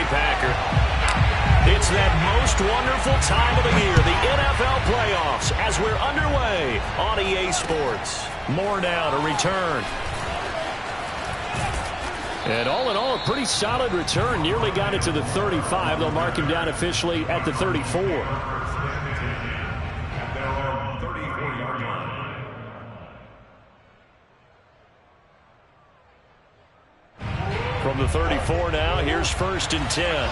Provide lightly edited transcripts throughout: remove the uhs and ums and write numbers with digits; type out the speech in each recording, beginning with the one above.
Packer. It's that most wonderful time of the year, the NFL playoffs, as we're underway on EA Sports. More now to return. And all in all, a pretty solid return. Nearly got it to the 35. They'll mark him down officially at the 34. From the 34 now, here's 1st and 10.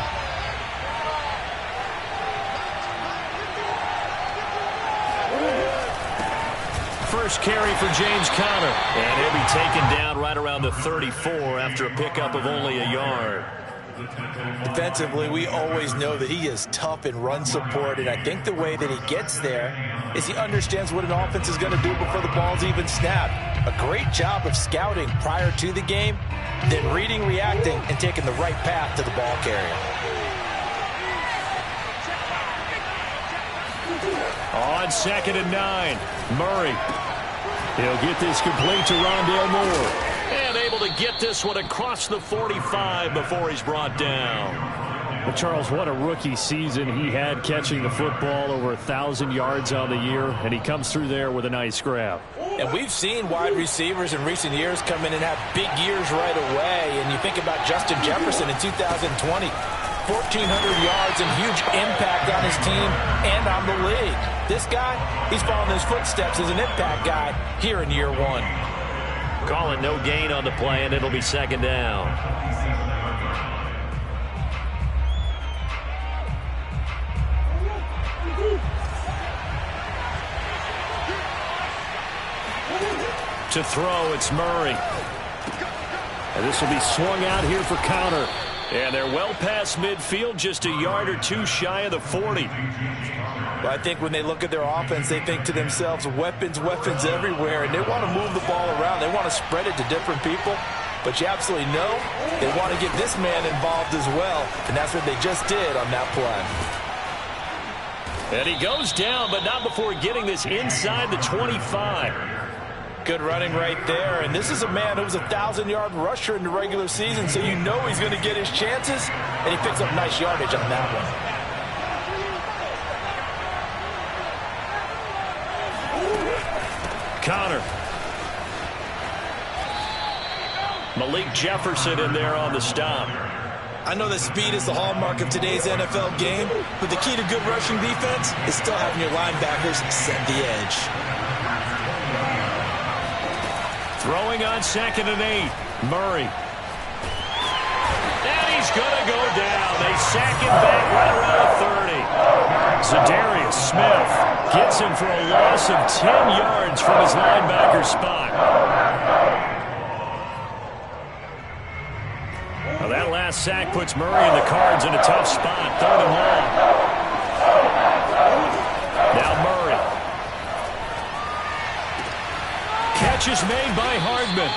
First carry for James Conner. And he'll be taken down right around the 34 after a pickup of only a yard. Defensively, we always know that he is tough in run support, and I think the way that he gets there is he understands what an offense is going to do before the ball's even snapped. A great job of scouting prior to the game, then reading, reacting, and taking the right path to the ball carrier. On 2nd and 9, Murray. He'll get this complete to Rondale Moore. And able to get this one across the 45 before he's brought down. Well, Charles, what a rookie season he had, catching the football over 1,000 yards on the year, and he comes through there with a nice grab. And we've seen wide receivers in recent years come in and have big years right away. And you think about Justin Jefferson in 2020. 1,400 yards and huge impact on his team and on the league. This guy, he's following his footsteps as an impact guy here in year 1. Call it no gain on the play, and it'll be 2nd down. To throw, it's Murray. And this will be swung out here for Conner. And they're well past midfield, just a yard or two shy of the 40. Well, I think when they look at their offense, they think to themselves, weapons, weapons everywhere, and they want to move the ball around. They want to spread it to different people. But you absolutely know they want to get this man involved as well, and that's what they just did on that play. And he goes down, but not before getting this inside the 25. Good running right there, and this is a man who was a 1,000-yard rusher in the regular season, so you know he's going to get his chances, and he picks up nice yardage on that one. Conner. Malik Jefferson in there on the stop. I know that speed is the hallmark of today's NFL game, but the key to good rushing defense is still having your linebackers set the edge. Throwing on 2nd and 8. Murray. And he's going to go down. They sack him back right around the 30. Zadarius Smith gets him for a loss of 10 yards from his linebacker spot. Well, that last sack puts Murray and the Cards in a tough spot. 3rd and long. Now Murray. Catch is made by Hardman.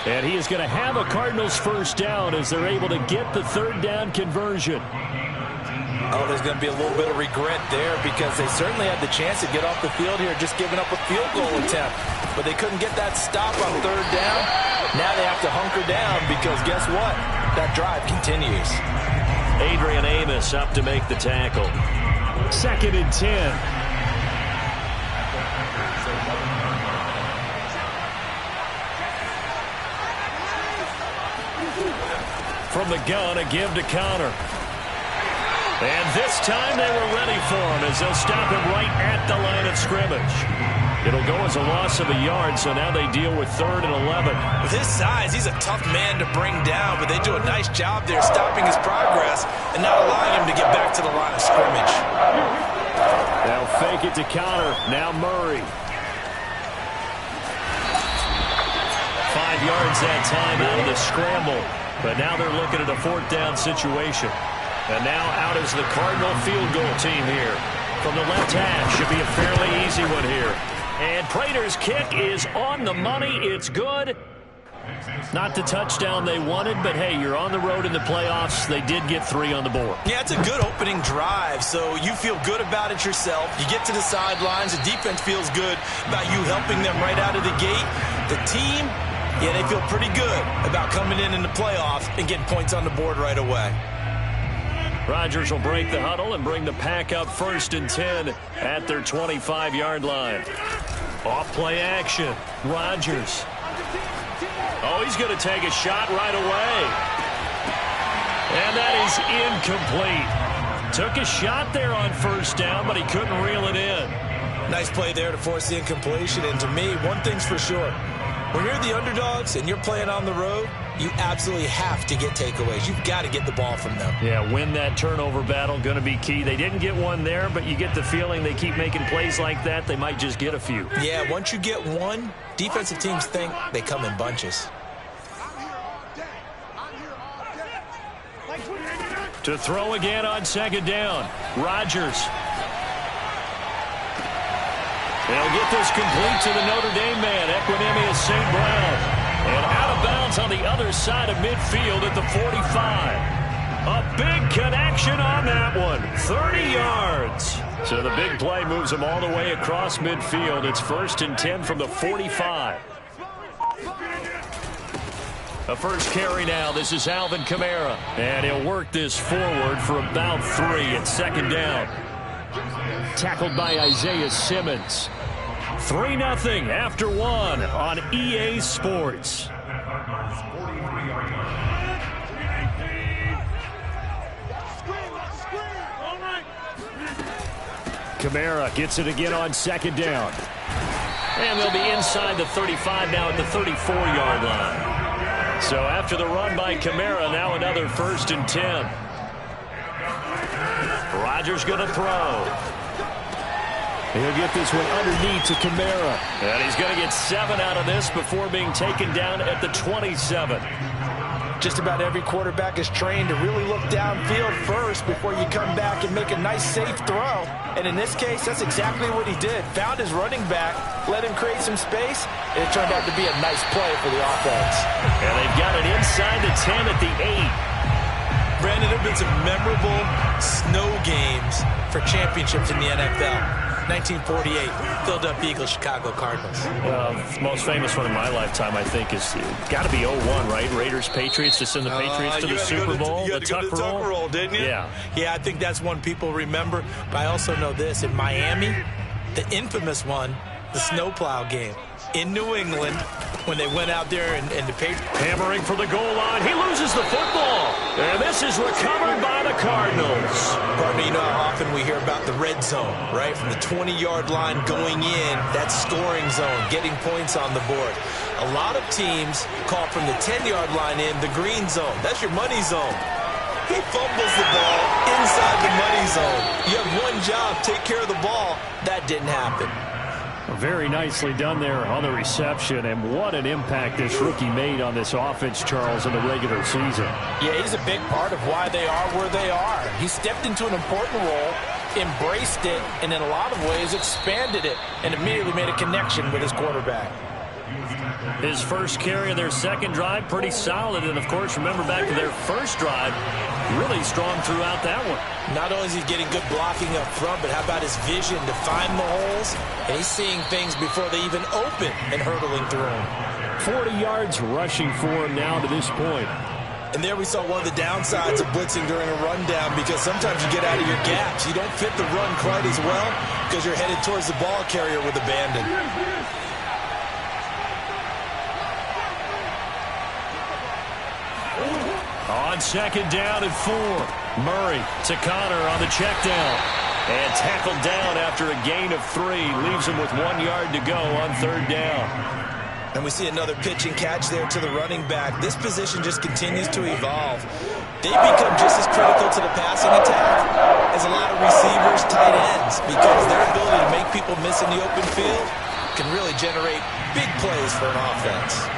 And he is going to have a Cardinals first down as they're able to get the 3rd down conversion. Oh, there's going to be a little bit of regret there because they certainly had the chance to get off the field here, just giving up a field goal attempt. But they couldn't get that stop on 3rd down. Now they have to hunker down because guess what? That drive continues. Adrian Amos up to make the tackle. 2nd and 10. From the gun, a give to Conner. And this time they were ready for him as they'll stop him right at the line of scrimmage. It'll go as a loss of a yard, so now they deal with 3rd and 11. With his size, he's a tough man to bring down, but they do a nice job there stopping his progress and not allowing him to get back to the line of scrimmage. They'll fake it to Conner. Now Murray. 5 yards that time out of the scramble. But now they're looking at a 4th down situation. And now out is the Cardinal field goal team here. From the left half, should be a fairly easy one here. And Prater's kick is on the money. It's good. Not the touchdown they wanted, but hey, you're on the road in the playoffs. They did get 3 on the board. Yeah, it's a good opening drive, so you feel good about it yourself. You get to the sidelines. The defense feels good about you helping them right out of the gate. The team, yeah, they feel pretty good about coming in the playoffs and getting points on the board right away. Rodgers will break the huddle and bring the pack up 1st and 10 at their 25-yard line. Off play action. Rodgers. Oh, he's going to take a shot right away. And that is incomplete. Took a shot there on 1st down, but he couldn't reel it in. Nice play there to force the incompletion. And to me, one thing's for sure. When you're the underdogs and you're playing on the road, you absolutely have to get takeaways. You've got to get the ball from them. Yeah, win that turnover battle, going to be key. They didn't get one there, but you get the feeling they keep making plays like that, they might just get a few. Yeah, once you get one, defensive teams think they come in bunches. To throw again on 2nd down. Rodgers. They'll get this complete to the Notre Dame man, Equinemius St. Brown. And out of bounds on the other side of midfield at the 45. A big connection on that one. 30 yards. So the big play moves them all the way across midfield. It's 1st and 10 from the 45. A first carry now. This is Alvin Kamara. And he'll work this forward for about 3 at 2nd down. Tackled by Isaiah Simmons. 3-0 after 1 on EA Sports. Kamara gets it again on 2nd down. And they'll be inside the 35 now at the 34-yard line. So after the run by Kamara, now another 1st and 10. Rodgers going to throw. He'll get this one underneath to Kamara. And he's going to get 7 out of this before being taken down at the 27. Just about every quarterback is trained to really look downfield first before you come back and make a nice, safe throw. And in this case, that's exactly what he did. Found his running back, let him create some space, and it turned out to be a nice play for the offense. And they've got it inside the 10 at the 8. Brandon, there have been some memorable snow games for championships in the NFL. 1948, Philadelphia Eagles, Chicago Cardinals. Most famous one in my lifetime, I think, is got to be 01, right? Raiders, Patriots, to send the Patriots to the Super Bowl. You had to go to the Tuck roll, didn't you? Yeah. Yeah, I think that's one people remember. But I also know this. In Miami, the infamous one, the snowplow game. In New England, when they went out there and the Patriots. Hammering for the goal line. He loses the football. And this is recovered by the Cardinals. Partner, you know how often we hear about the red zone, right? From the 20-yard line going in, that scoring zone, getting points on the board. A lot of teams call from the 10-yard line in the green zone. That's your money zone. He fumbles the ball inside the money zone. You have one job, take care of the ball. That didn't happen. Very nicely done there on the reception, and what an impact this rookie made on this offense, Charles, in the regular season. Yeah, he's a big part of why they are where they are. He stepped into an important role, embraced it, and in a lot of ways expanded it, and immediately made a connection with his quarterback. His first carry of their second drive, pretty solid. And, of course, remember back to their first drive, really strong throughout that one. Not only is he getting good blocking up front, but how about his vision to find the holes? And he's seeing things before they even open and hurtling through them. 40 yards rushing for him now to this point. And there we saw one of the downsides of blitzing during a rundown, because sometimes you get out of your gaps. You don't fit the run quite as well because you're headed towards the ball carrier with abandon. On second down and 4. Murray to Connor on the check down. And tackled down after a gain of 3. Leaves him with 1 yard to go on third down. And we see another pitch and catch there to the running back. This position just continues to evolve. They become just as critical to the passing attack as a lot of receivers, tight ends, because their ability to make people miss in the open field can really generate big plays for an offense.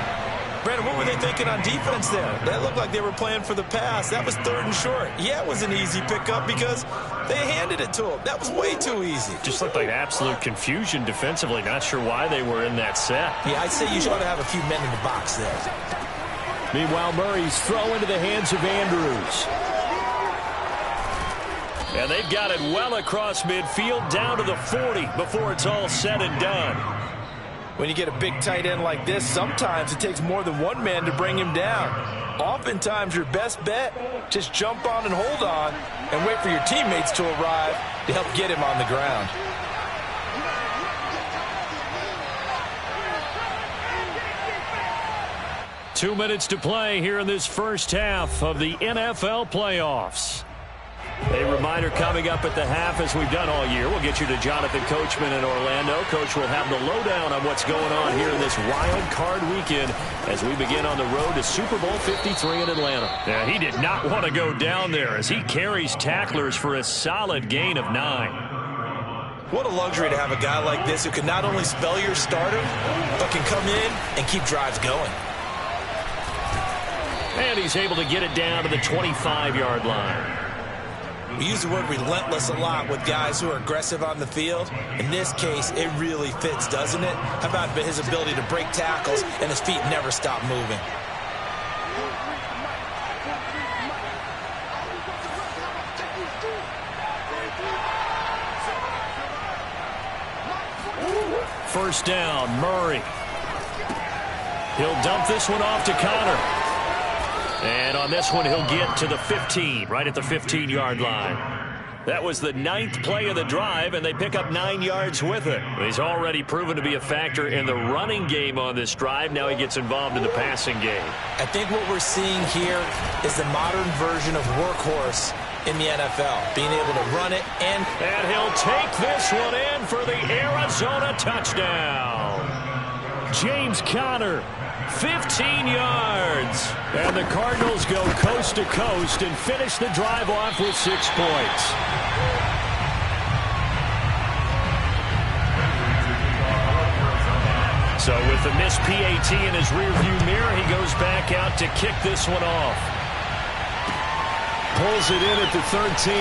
Brandon, what were they thinking on defense there? That looked like they were playing for the pass. That was 3rd and short. Yeah, it was an easy pickup because they handed it to him. That was way too easy. Just looked like absolute confusion defensively. Not sure why they were in that set. Yeah, I'd say you ought to have a few men in the box there. Meanwhile, Murray's throw into the hands of Andrews. And they've got it well across midfield, down to the 40 before it's all said and done. When you get a big tight end like this, sometimes it takes more than one man to bring him down. Oftentimes, your best bet, just jump on and hold on and wait for your teammates to arrive to help get him on the ground. Two minutes to play here in this first half of the NFL playoffs. A reminder coming up at the half, as we've done all year. We'll get you to Jonathan Coachman in Orlando. Coach will have the lowdown on what's going on here in this wild card weekend as we begin on the road to Super Bowl 53 in Atlanta. Yeah, he did not want to go down there as he carries tacklers for a solid gain of 9. What a luxury to have a guy like this who can not only spell your starter, but can come in and keep drives going. And he's able to get it down to the 25-yard line. We use the word relentless a lot with guys who are aggressive on the field. In this case, it really fits, doesn't it? How about his ability to break tackles and his feet never stop moving? First down, Murray. He'll dump this one off to Connor. And on this one, he'll get to the 15, right at the 15-yard line. That was the 9th play of the drive, and they pick up 9 yards with it. He's already proven to be a factor in the running game on this drive. Now he gets involved in the passing game. I think what we're seeing here is the modern version of workhorse in the NFL, being able to run it and he'll take this one in for the Arizona touchdown. James Conner, 15 yards. And the Cardinals go coast to coast and finish the drive off with 6 points. So with the missed PAT in his rearview mirror, he goes back out to kick this one off. Pulls it in at the 13.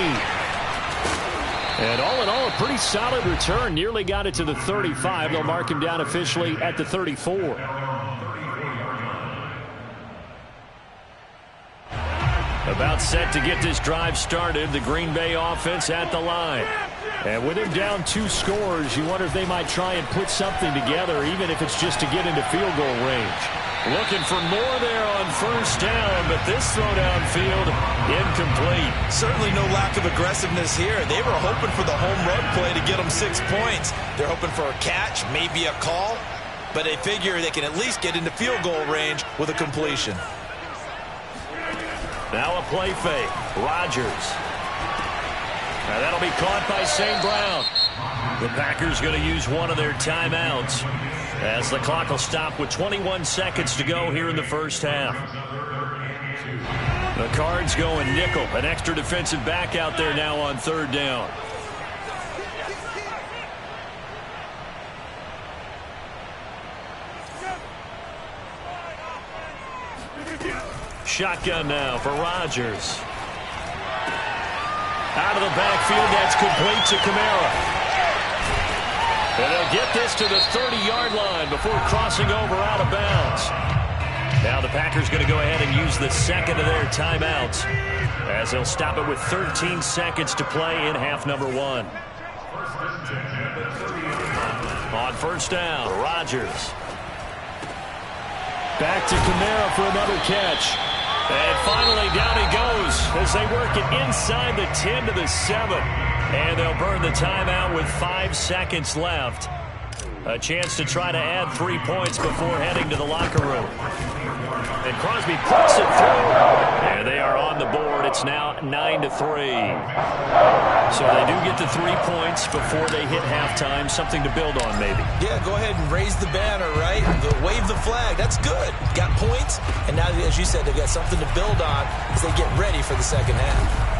And all in all, a pretty solid return. Nearly got it to the 35. They'll mark him down officially at the 34. About set to get this drive started, the Green Bay offense at the line. And with him down 2 scores, you wonder if they might try and put something together, even if it's just to get into field goal range. Looking for more there on first down, but this throw downfield incomplete. Certainly no lack of aggressiveness here. They were hoping for the home run play to get them 6 points. They're hoping for a catch, maybe a call, but they figure they can at least get into field goal range with a completion. Now a play fake. Rodgers. Now that'll be caught by St. Brown. The Packers going to use one of their timeouts as the clock will stop with 21 seconds to go here in the first half. The Cards going nickel. An extra defensive back out there now on third down. Shotgun now for Rodgers. Out of the backfield, that's complete to Kamara. And they'll get this to the 30-yard line before crossing over out of bounds. Now the Packers going to go ahead and use the second of their timeouts as they'll stop it with 13 seconds to play in half number 1. On first down, Rodgers. Back to Kamara for another catch. And finally, down he goes as they work it inside the 10 to the 7. And they'll burn the timeout with 5 seconds left. A chance to try to add 3 points before heading to the locker room. And Crosby puts it through. And they are on the board. It's now 9-3. So they do get the 3 points before they hit halftime. Something to build on, maybe. Yeah, go ahead and raise the banner, right? Wave the flag. That's good. Got points. And now, as you said, they've got something to build on as they get ready for the second half.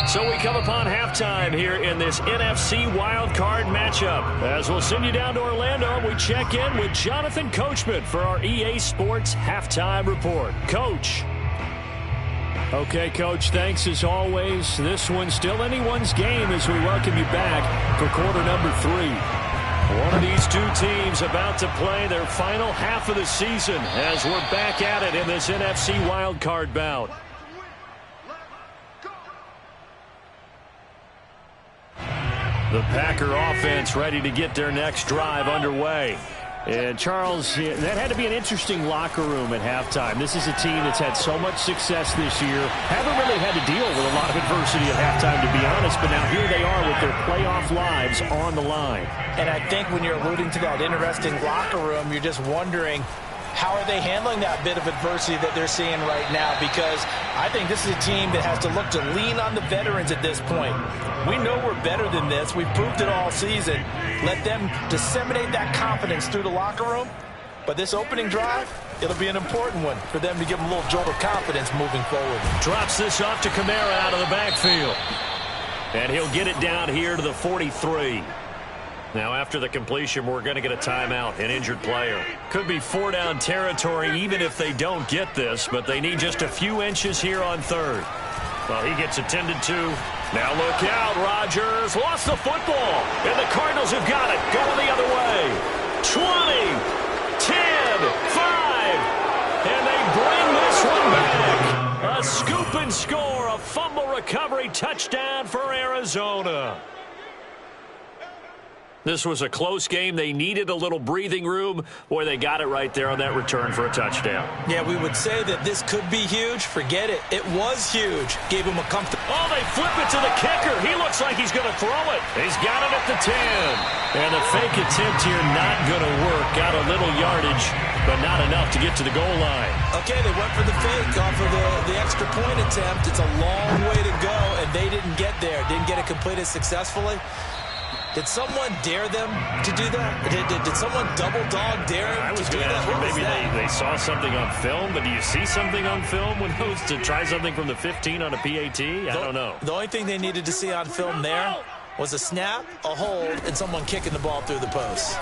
So we come upon halftime here in this NFC wildcard matchup. As we'll send you down to Orlando, we check in with Jonathan Coachman for our EA Sports Halftime Report. Coach. Okay, Coach, thanks as always. This one's still anyone's game as we welcome you back for quarter number 3. One of these two teams about to play their final half of the season as we're back at it in this NFC wildcard bout. The Packer offense ready to get their next drive underway. And, Charles, that had to be an interesting locker room at halftime. This is a team that's had so much success this year. Haven't really had to deal with a lot of adversity at halftime, to be honest. But now here they are with their playoff lives on the line. And I think when you're alluding to that interesting locker room, you're just wondering, how are they handling that bit of adversity that they're seeing right now? Because I think this is a team that has to look to lean on the veterans at this point. We know we're better than this. We've proved it all season. Let them disseminate that confidence through the locker room. But this opening drive, it'll be an important one for them to give them a little jolt of confidence moving forward. Drops this off to Kamara out of the backfield. And he'll get it down here to the 43. Now, after the completion, we're going to get a timeout, an injured player. Could be 4-down territory even if they don't get this, but they need just a few inches here on third. Well, he gets attended to. Now look out, Rodgers lost the football, and the Cardinals have got it. Going the other way. 20, 10, 5, and they bring this one back. A scoop and score, a fumble recovery touchdown for Arizona. This was a close game. They needed a little breathing room. Boy, they got it right there on that return for a touchdown. Yeah, we would say that this could be huge. Forget it. It was huge. Gave him a comfortable. Oh, they flip it to the kicker. He looks like he's going to throw it. He's got it at the 10. And the fake attempt here not going to work. Got a little yardage, but not enough to get to the goal line. Okay, they went for the fake off of the extra point attempt. It's a long way to go, and they didn't get there. Didn't get it completed successfully. Did someone dare them to do that? Did someone double dog dare them to do that? Maybe they saw something on film, but do you see something on film when those to try something from the 15 on a PAT? I don't know. The only thing they needed to see on film there was a snap, a hold, and someone kicking the ball through the post.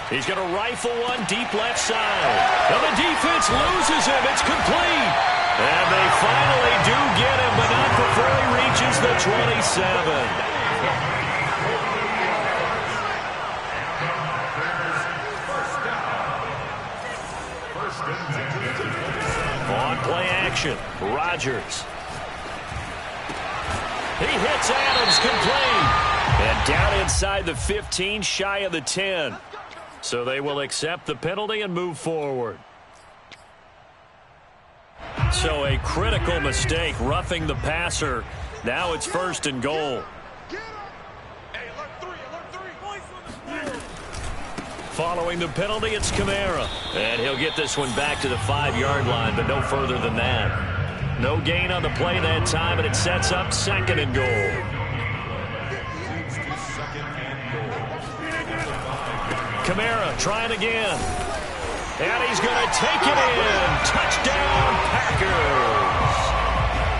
He's going to rifle one deep left side. And the defense loses him. It's complete. And they finally do get him, but not before he reaches the 27. On play action, Rodgers. He hits Adams, complete. And down inside the 15, shy of the 10. So they will accept the penalty and move forward. So a critical mistake, roughing the passer. Now it's 1st and goal. Following the penalty, it's Kamara. And he'll get this one back to the 5-yard line, but no further than that. No gain on the play that time, and it sets up 2nd and goal. Kamara trying again. And he's going to take it in. Touchdown, Packers.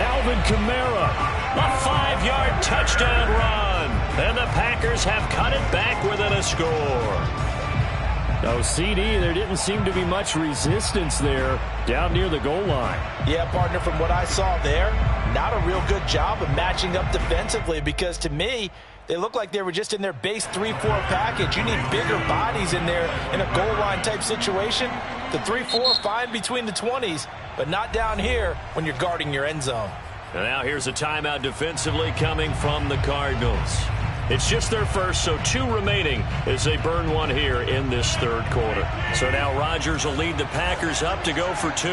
Alvin Kamara, a 5-yard touchdown run. And the Packers have cut it back within a score. No, CD, there didn't seem to be much resistance there down near the goal line. Yeah, partner, from what I saw there, not a real good job of matching up defensively, because to me, they look like they were just in their base 3-4 package. You need bigger bodies in there in a goal line type situation. The 3-4, fine between the 20s, but not down here when you're guarding your end zone. And now here's a timeout defensively coming from the Cardinals. It's just their first, so 2 remaining as they burn one here in this 3rd quarter. So now Rodgers will lead the Packers up to go for 2.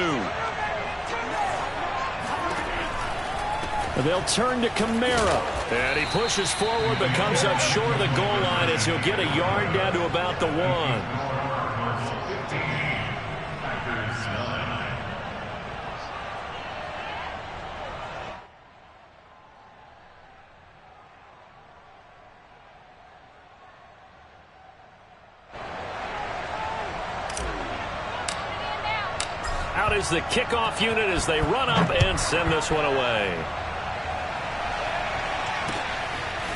They'll turn to Kamara. And he pushes forward but comes up short of the goal line as he'll get a yard down to about the 1. Out is the kickoff unit as they run up and send this one away.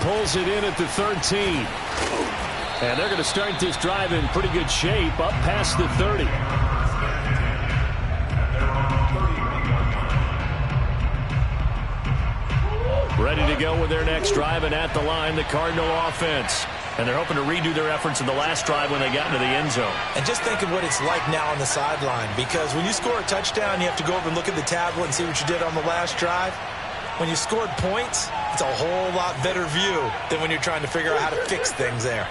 Pulls it in at the 13. And they're going to start this drive in pretty good shape up past the 30. Ready to go with their next drive, and at the line, the Cardinal offense. And they're hoping to redo their efforts in the last drive when they got into the end zone. And just think of what it's like now on the sideline, because when you score a touchdown, you have to go over and look at the tablet and see what you did on the last drive. When you scored points, it's a whole lot better view than when you're trying to figure out how to fix things there.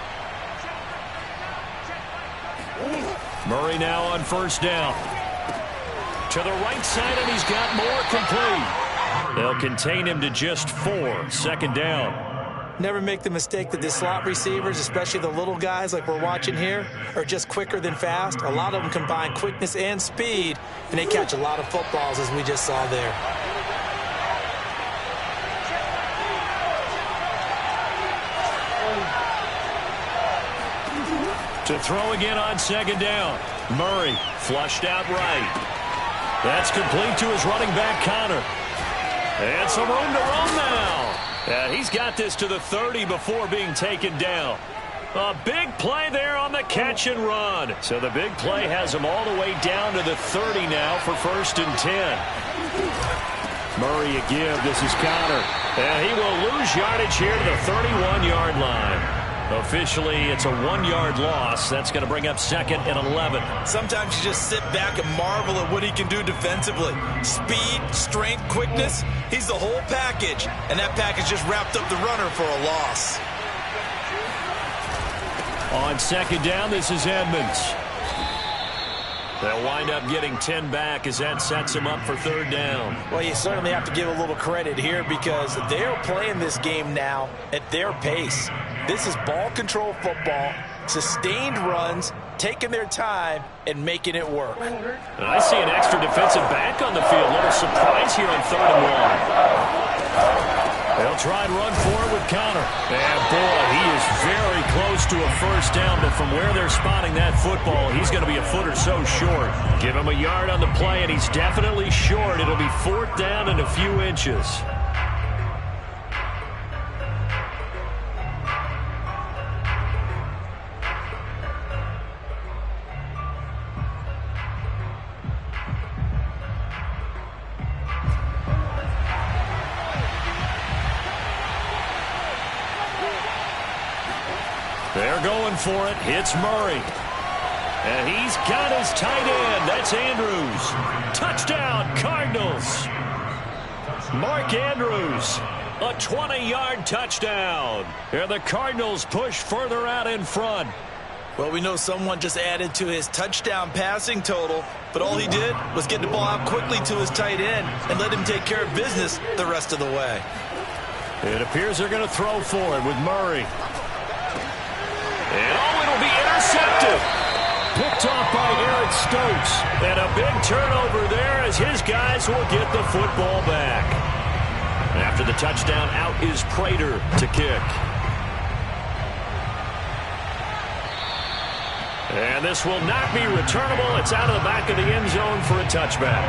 Murray now on first down. To the right side, and he's got more complete. They'll contain him to just 4. Second down. Never make the mistake that the slot receivers, especially the little guys like we're watching here, are just quicker than fast. A lot of them combine quickness and speed, and they catch a lot of footballs, as we just saw there. To throw again on second down. Murray flushed out right. That's complete to his running back, Connor. And some room to run now. And he's got this to the 30 before being taken down. A big play there on the catch and run. So the big play has him all the way down to the 30 now for 1st and 10. Murray a give. This is Connor. And he will lose yardage here to the 31-yard line. Officially, it's a 1-yard loss. That's going to bring up 2nd and 11. Sometimes you just sit back and marvel at what he can do defensively. Speed, strength, quickness. He's the whole package. And that package just wrapped up the runner for a loss. On second down, this is Edmonds. They'll wind up getting 10 back as that sets him up for 3rd down. Well, you certainly have to give a little credit here because they're playing this game now at their pace. This is ball control football, sustained runs, taking their time, and making it work. And I see an extra defensive back on the field. A little surprise here on 3rd and 1. They'll try and run for it with Connor. And boy, he is very close to a 1st down, but from where they're spotting that football, he's going to be a foot or so short. Give him a yard on the play, and he's definitely short. It'll be 4th down and a few inches. They're going for it. It's Murray. And he's got his tight end. That's Andrews. Touchdown, Cardinals. Mark Andrews, a 20-yard touchdown. And the Cardinals push further out in front. Well, we know someone just added to his touchdown passing total, but all he did was get the ball out quickly to his tight end and let him take care of business the rest of the way. It appears they're going to throw for it with Murray. And oh, it'll be intercepted. Picked off by Eric Stokes. And a big turnover there as his guys will get the football back. After the touchdown, out is Prater to kick. And this will not be returnable. It's out of the back of the end zone for a touchback.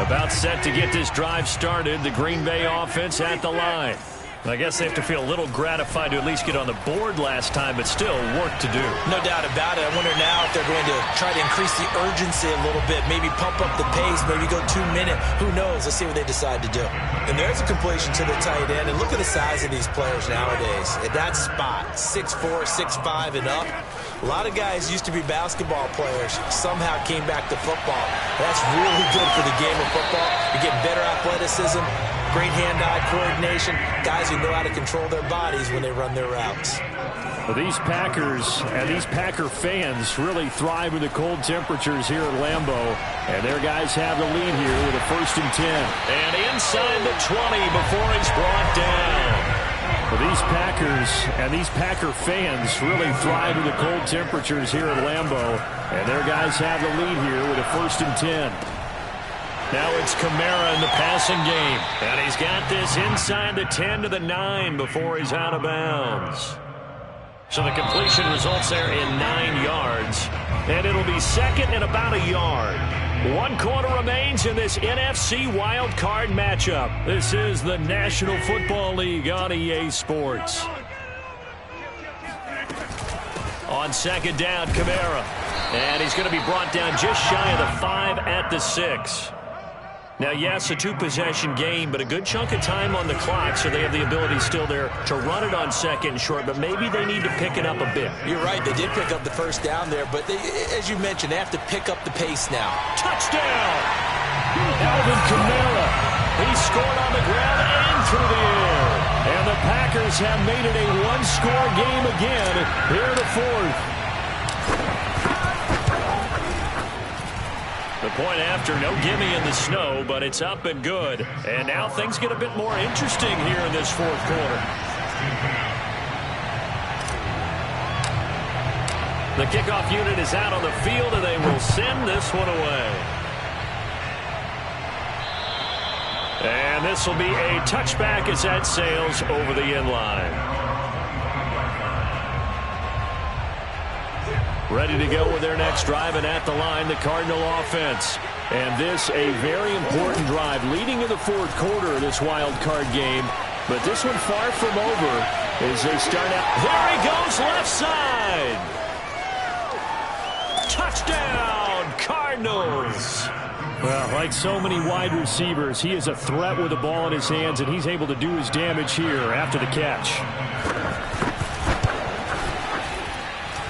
About set to get this drive started. The Green Bay offense at the line. I guess they have to feel a little gratified to at least get on the board last time, but still work to do. No doubt about it. I wonder now if they're going to try to increase the urgency a little bit, maybe pump up the pace, maybe go 2 minute. Who knows? Let's see what they decide to do. And there's a completion to the tight end. And look at the size of these players nowadays. At that spot, 6'4", 6'5", and up. A lot of guys used to be basketball players, somehow came back to football. That's really good for the game of football. You get better athleticism, great hand-eye coordination, guys who know how to control their bodies when they run their routes. Well, these Packers and these Packer fans really thrive with the cold temperatures here at Lambeau. And their guys have the lead here with a 1st and 10. And inside the 20 before he's brought down. Well, these Packers and these Packer fans really thrive with the cold temperatures here at Lambeau. And their guys have the lead here with a 1st and 10. Now it's Kamara in the passing game. And he's got this inside the 10 to the 9 before he's out of bounds. So the completion results there in 9 yards. And it'll be 2nd and about a yard. 1 quarter remains in this NFC wild card matchup. This is the National Football League on EA Sports. On 2nd down, Kamara. And he's going to be brought down just shy of the 5 at the 6. Now, yes, a 2-possession game, but a good chunk of time on the clock, so they have the ability still there to run it on 2nd and short, but maybe they need to pick it up a bit. You're right. They did pick up the 1st down there, but they, as you mentioned, they have to pick up the pace now. Touchdown! Alvin Kamara. He scored on the ground and through the air. And the Packers have made it a one-score game again here in the fourth. The point after, no gimme in the snow, but it's up and good. And now things get a bit more interesting here in this fourth quarter. The kickoff unit is out on the field, and they will send this one away. And this will be a touchback as that sails over the end line. Ready to go with their next drive, and at the line, the Cardinal offense. And this a very important drive leading in the fourth quarter of this wild card game. But this one far from over as they start out. There he goes, left side. Touchdown, Cardinals. Well, like so many wide receivers, he is a threat with the ball in his hands, and he's able to do his damage here after the catch.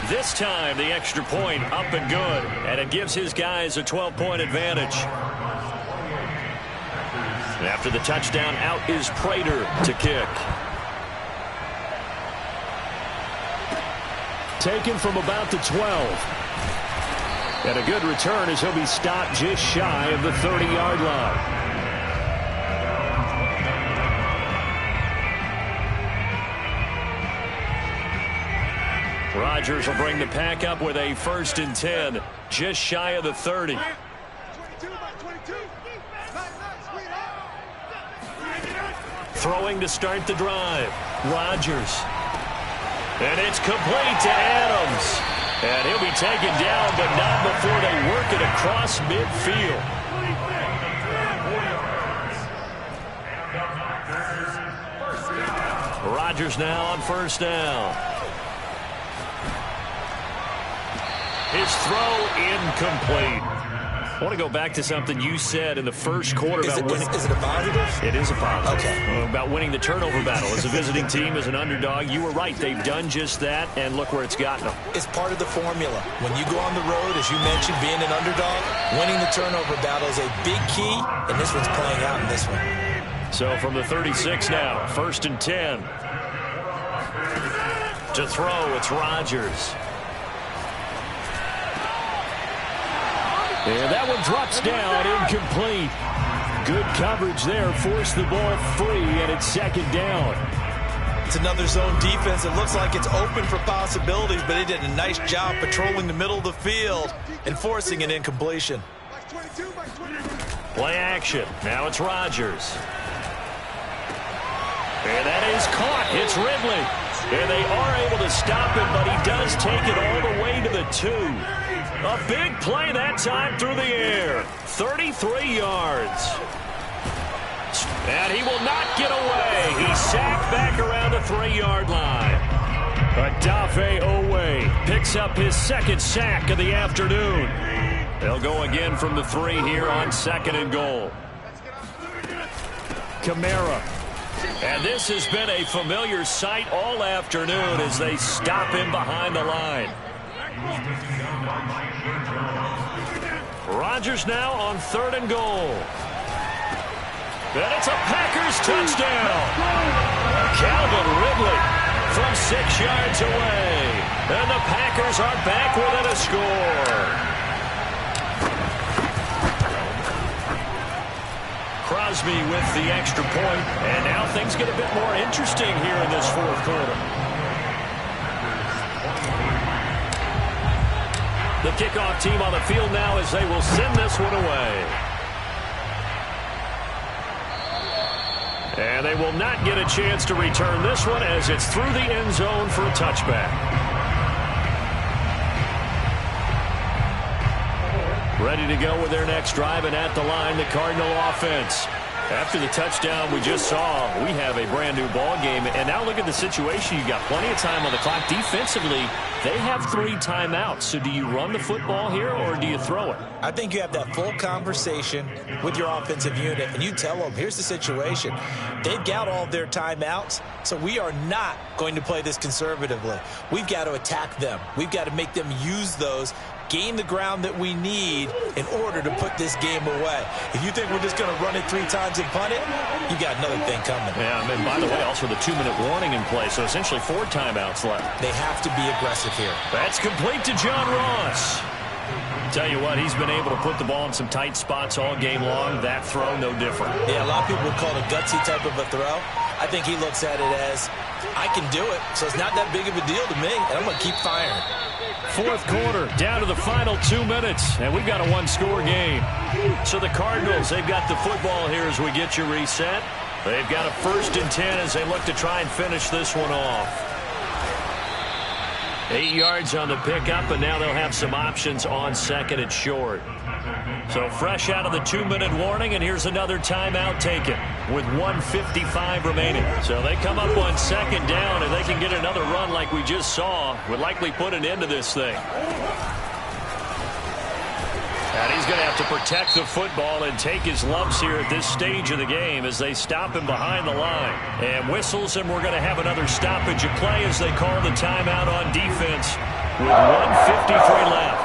This time, the extra point up and good, and it gives his guys a 12-point advantage. After the touchdown, out is Prater to kick. Taken from about the 12. And a good return as he'll be stopped just shy of the 30-yard line. Rodgers will bring the pack up with a 1st and 10, just shy of the 30. Throwing to start the drive. Rodgers. And it's complete to Adams. And he'll be taken down, but not before they work it across midfield. Rodgers now on 1st down. His throw incomplete. I want to go back to something you said in the first quarter about winning. Is it a positive? It is a positive. Okay. About winning the turnover battle. As a visiting team, as an underdog, you were right. They've done just that, and look where it's gotten them. It's part of the formula. When you go on the road, as you mentioned, being an underdog, winning the turnover battle is a big key, and this one's playing out in this one. So from the 36 now, 1st and 10. To throw, it's Rodgers. And that one drops down, incomplete. Good coverage there, forced the ball free, and it's 2nd down. It's another zone defense. It looks like it's open for possibilities, but they did a nice job patrolling the middle of the field and forcing an incompletion. Play action. Now it's Rodgers. And that is caught. It's Ridley. And they are able to stop him, but he does take it all the way to the 2. A big play that time through the air. 33 yards. And he will not get away. He's sacked back around the 3-yard line. Odafe Owe picks up his 2nd sack of the afternoon. They'll go again from the 3 here on 2nd and goal. Kamara. And this has been a familiar sight all afternoon as they stop him behind the line. Rodgers now on 3rd and goal. And it's a Packers touchdown. Calvin Ridley from 6 yards away. And the Packers are back within a score. Crosby with the extra point. And now things get a bit more interesting here in this fourth quarter. The kickoff team on the field now as they will send this one away. And they will not get a chance to return this one as it's through the end zone for a touchback. Ready to go with their next drive, and at the line, the Cardinal offense. After the touchdown we just saw, we have a brand new ball game. And now look at the situation. You've got plenty of time on the clock. Defensively, they have 3 timeouts. So do you run the football here or do you throw it? I think you have that full conversation with your offensive unit, and you tell them, here's the situation. They've got all their timeouts, so we are not going to play this conservatively. We've got to attack them. We've got to make them use those gain the ground that we need in order to put this game away. If you think we're just going to run it 3 times and punt it, you got another thing coming. Yeah, and by the way, also the 2-minute warning in play, so essentially 4 timeouts left. They have to be aggressive here. That's complete to John Ross. Tell you what, he's been able to put the ball in some tight spots all game long. That throw, no different. Yeah, a lot of people would call it a gutsy type of a throw. I think he looks at it as, I can do it, so it's not that big of a deal to me, and I'm going to keep firing. Fourth quarter, down to the final 2 minutes, and we've got a 1-score game. So the Cardinals, they've got the football here as we get you reset. They've got a 1st and 10 as they look to try and finish this one off. 8 yards on the pickup, and now they'll have some options on 2nd and short. So fresh out of the 2-minute warning, and here's another timeout taken with 1:55 remaining. So they come up on 2nd down, and they can get another run like we just saw. Would likely put an end to this thing. And he's going to have to protect the football and take his lumps here at this stage of the game as they stop him behind the line. And whistles, and we're going to have another stoppage of play as they call the timeout on defense with 1:53 left.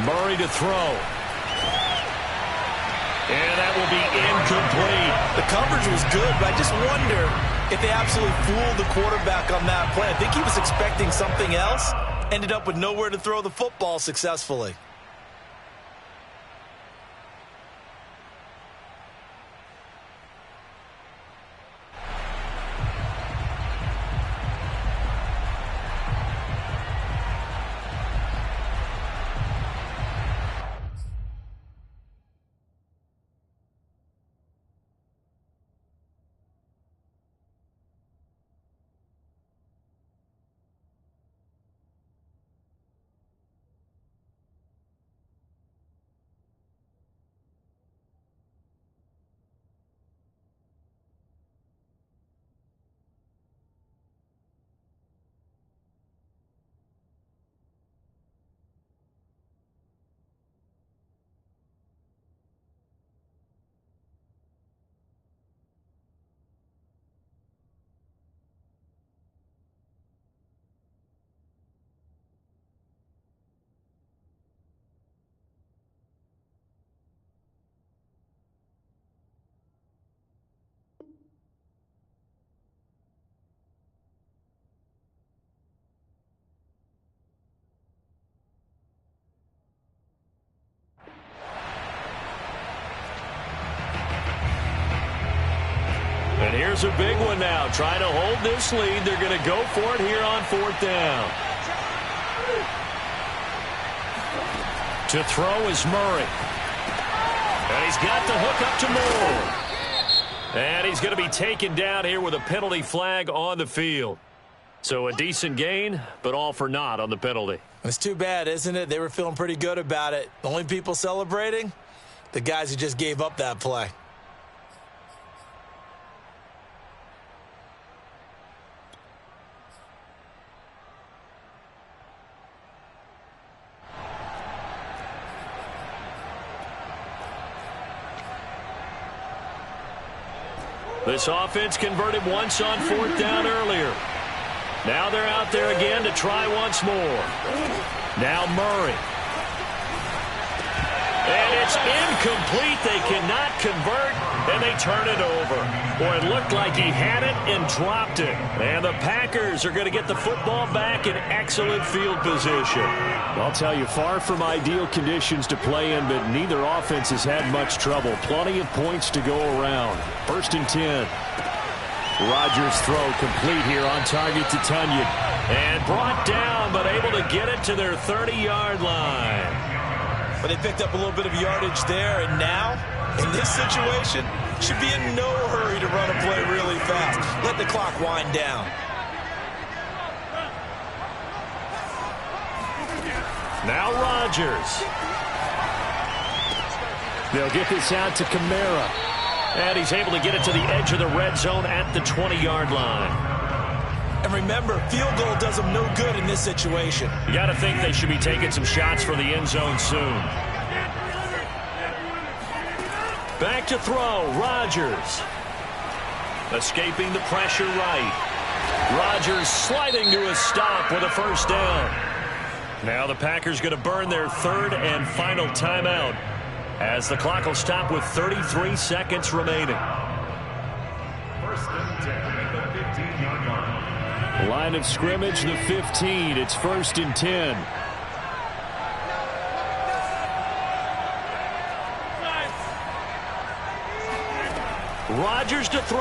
Murray to throw. And that will be incomplete. The coverage was good, but I just wonder if they absolutely fooled the quarterback on that play. I think he was expecting something else, ended up with nowhere to throw the football successfully. And here's a big one now. Trying to hold this lead. They're going to go for it here on 4th down. To throw is Murray. And he's got the hook up to Moore. And he's going to be taken down here with a penalty flag on the field. So a decent gain, but all for naught on the penalty. It's too bad, isn't it? They were feeling pretty good about it. The only people celebrating? The guys who just gave up that play. This offense converted once on 4th down earlier. Now they're out there again to try once more. Now Murray. And it's incomplete. They cannot convert, and they turn it over. Boy, it looked like he had it and dropped it. And the Packers are going to get the football back in excellent field position. I'll tell you, far from ideal conditions to play in, but neither offense has had much trouble. Plenty of points to go around. 1st and 10. Rodgers' throw complete here on target to Tunyon. And brought down, but able to get it to their 30-yard line. But they picked up a little bit of yardage there, and now, in this situation, should be in no hurry to run a play really fast. Let the clock wind down. Now Rodgers. They'll get this out to Kamara. And he's able to get it to the edge of the red zone at the 20-yard line. And remember, field goal does them no good in this situation. You got to think they should be taking some shots for the end zone soon. Back to throw, Rodgers. Escaping the pressure right. Rodgers sliding to a stop with a first down. Now the Packers going to burn their third and final timeout as the clock will stop with 33 seconds remaining. First and 10 at the 15-yard line. Line of scrimmage, the 15. It's 1st and 10. Rodgers to throw.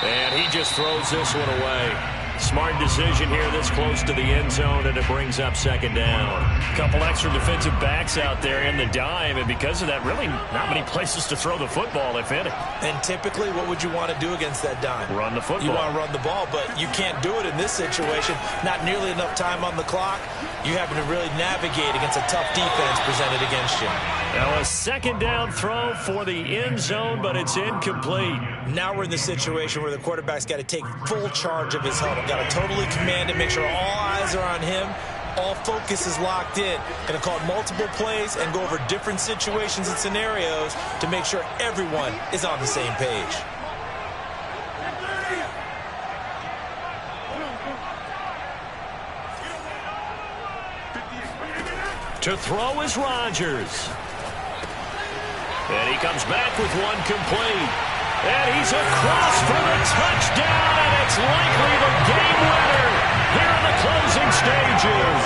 And he just throws this one away. Smart decision here this close to the end zone, and it brings up 2nd down. A couple extra defensive backs out there in the dime, and because of that, really not many places to throw the football, if any. And typically, what would you want to do against that dime? Run the football. You want to run the ball, but you can't do it in this situation. Not nearly enough time on the clock. You having to really navigate against a tough defense presented against you. Now a 2nd down throw for the end zone, but it's incomplete. Now we're in the situation where the quarterback's got to take full charge of his huddle. Got to totally command it, make sure all eyes are on him. All focus is locked in. Going to call multiple plays and go over different situations and scenarios to make sure everyone is on the same page. To throw is Rodgers. And he comes back with one complete. And he's across for the touchdown, and it's likely the game winner here in the closing stages.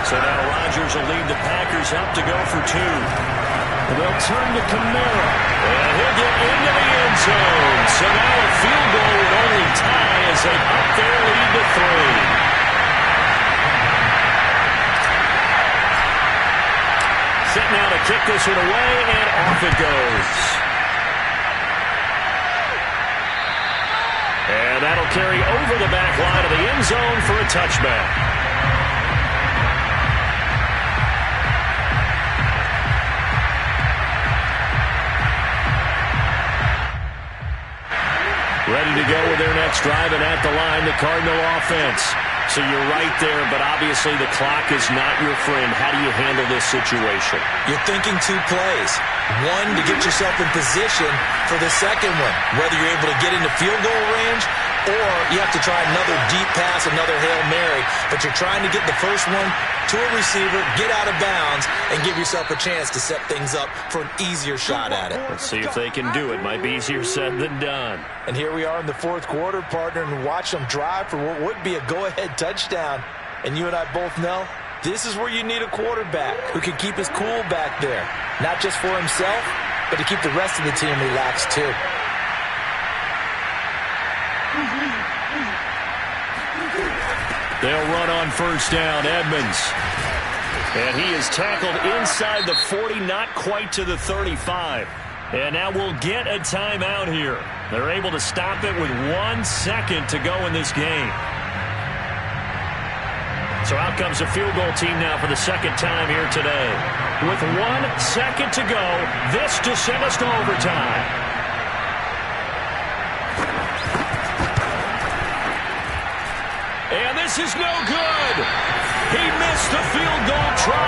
So now Rodgers will lead the Packers up to go for 2. They'll turn to Kamara. And he'll get into the end zone. So now a field goal would only tie as they up their lead to 3. Set now to kick this one away, and off it goes. And that'll carry over the back line of the end zone for a touchback. Ready to go with their next drive, and at the line, the Cardinal offense. So you're right there, but obviously the clock is not your friend. How do you handle this situation? You're thinking 2 plays. One, to get yourself in position for the second one, whether you're able to get into field goal range or you have to try another deep pass, another Hail Mary. But you're trying to get the first one to a receiver, get out of bounds, and give yourself a chance to set things up for an easier shot at it. Let's see if they can do it. Might be easier said than done. And here we are in the 4th quarter, partner, and watch them drive for what would be a go-ahead touchdown. And you and I both know this is where you need a quarterback who can keep his cool back there. Not just for himself, but to keep the rest of the team relaxed too. They'll run on first down, Edmonds. And he is tackled inside the 40, not quite to the 35. And now we'll get a timeout here. They're able to stop it with 1 second to go in this game. So out comes the field goal team now for the 2nd time here today. With 1 second to go, this to send us to overtime. And this is no good. He missed the field goal try.